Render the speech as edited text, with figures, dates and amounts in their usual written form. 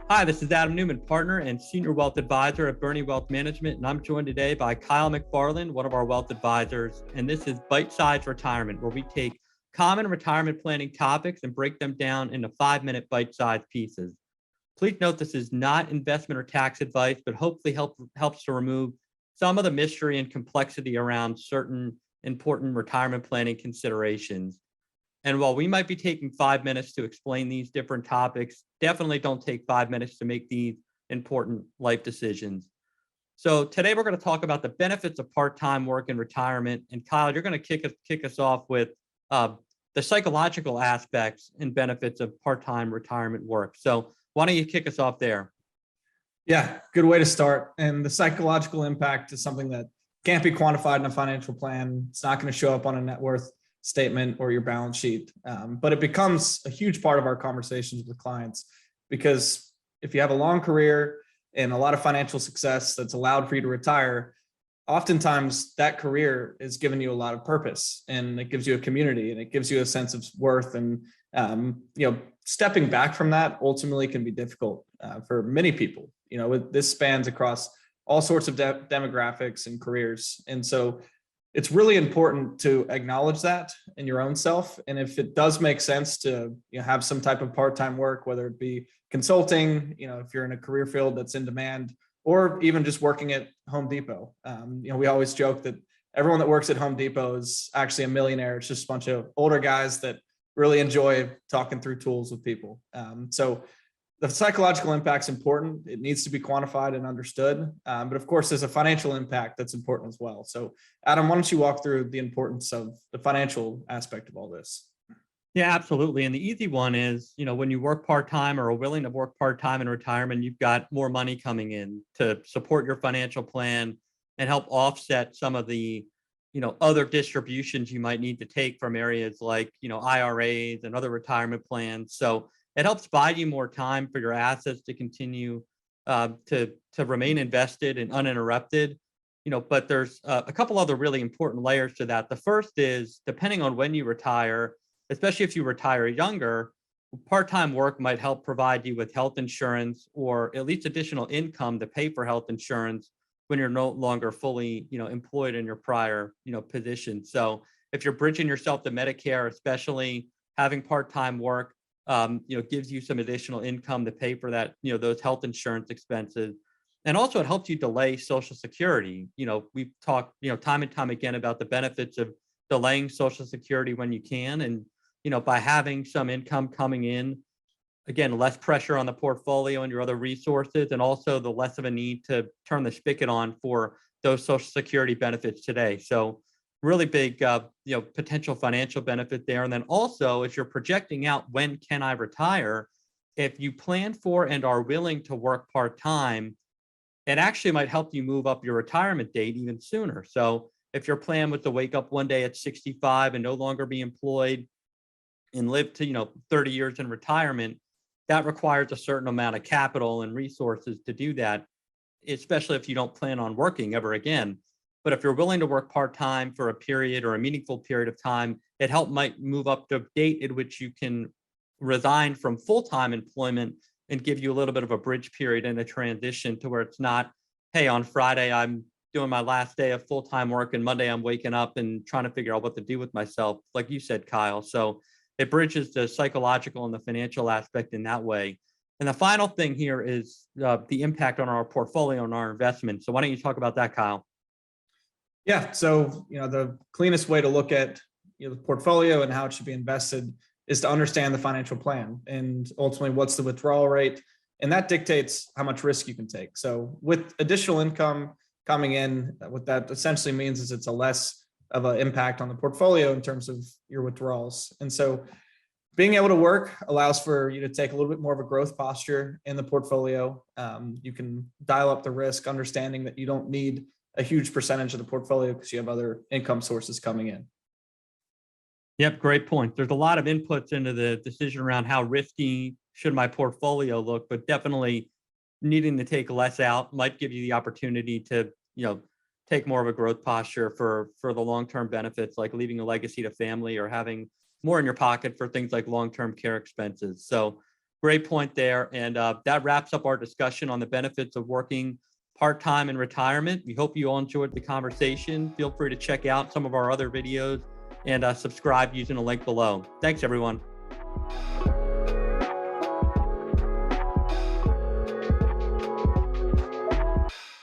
Hi, this is Adam Newman, partner and senior wealth advisor at Burney Wealth Management, and I'm joined today by Kyle McFarland, one of our wealth advisors. And this is Byte Size Retirement, where we take common retirement planning topics and break them down into 5-minute bite-sized pieces. Please note this is not investment or tax advice, but hopefully helps to remove some of the mystery and complexity around certain important retirement planning considerations. And while we might be taking 5 minutes to explain these different topics, definitely don't take 5 minutes to make these important life decisions. So today we're going to talk about the benefits of part-time work in retirement. And Kyle, you're going to kick us off with uh, the psychological aspects and benefits of part-time retirement work. So why don't you kick us off there? Yeah, good way to start. And the psychological impact is something that can't be quantified in a financial plan. It's not going to show up on a net worth statement or your balance sheet, but it becomes a huge part of our conversations with clients, because if you have a long career and a lot of financial success that's allowed for you to retire, oftentimes that career is giving you a lot of purpose, and it gives you a community, and it gives you a sense of worth. And stepping back from that ultimately can be difficult for many people. This spans across all sorts of demographics and careers, and so it's really important to acknowledge that in your own self. And if it does make sense to have some type of part-time work, whether it be consulting, if you're in a career field that's in demand, or even just working at Home Depot. We always joke that everyone that works at Home Depot is actually a millionaire. It's just a bunch of older guys that really enjoy talking through tools with people. So the psychological impact's important. It needs to be quantified and understood. But of course, there's a financial impact that's important as well. So Adam, why don't you walk through the importance of the financial aspect of all this? Yeah, absolutely. And the easy one is, when you work part-time or are willing to work part-time in retirement, you've got more money coming in to support your financial plan and help offset some of the, other distributions you might need to take from areas like, IRAs and other retirement plans. So it helps buy you more time for your assets to continue to remain invested and uninterrupted. But there's a couple other really important layers to that. The first is, depending on when you retire, especially if you retire younger, part-time work might help provide you with health insurance or at least additional income to pay for health insurance when you're no longer fully, employed in your prior, position. So if you're bridging yourself to Medicare, especially having part-time work, gives you some additional income to pay for that, those health insurance expenses. And also it helps you delay Social Security. We've talked, time and time again about the benefits of delaying Social Security when you can. And, by having some income coming in, again, less pressure on the portfolio and your other resources, and also the less of a need to turn the spigot on for those Social Security benefits today. So really big, potential financial benefit there. And then also, as you're projecting out, when can I retire? If you plan for and are willing to work part-time, it actually might help you move up your retirement date even sooner. So if your plan was to wake up one day at 65 and no longer be employed and live to, 30 years in retirement, that requires a certain amount of capital and resources to do that, especially if you don't plan on working ever again. But if you're willing to work part-time for a period or a meaningful period of time, might move up to a date at which you can resign from full-time employment and give you a little bit of a bridge period and a transition to where it's not, hey, on Friday, I'm doing my last day of full-time work, and Monday I'm waking up and trying to figure out what to do with myself, like you said, Kyle. So it bridges the psychological and the financial aspect in that way. And the final thing here is the impact on our portfolio and our investment. So why don't you talk about that, Kyle? Yeah, so the cleanest way to look at the portfolio and how it should be invested is to understand the financial plan, and ultimately what's the withdrawal rate, and that dictates how much risk you can take. So with additional income coming in, what that essentially means is it's a less of an impact on the portfolio in terms of your withdrawals. And so being able to work allows for you to take a little bit more of a growth posture in the portfolio. You can dial up the risk, understanding that you don't need a huge percentage of the portfolio because you have other income sources coming in. Yep, great point. There's a lot of inputs into the decision around how risky should my portfolio look, but definitely needing to take less out might give you the opportunity to, take more of a growth posture for the long-term benefits, like leaving a legacy to family or having more in your pocket for things like long-term care expenses. So great point there. And that wraps up our discussion on the benefits of working part-time in retirement. We hope you all enjoyed the conversation. Feel free to check out some of our other videos and subscribe using the link below. Thanks, everyone.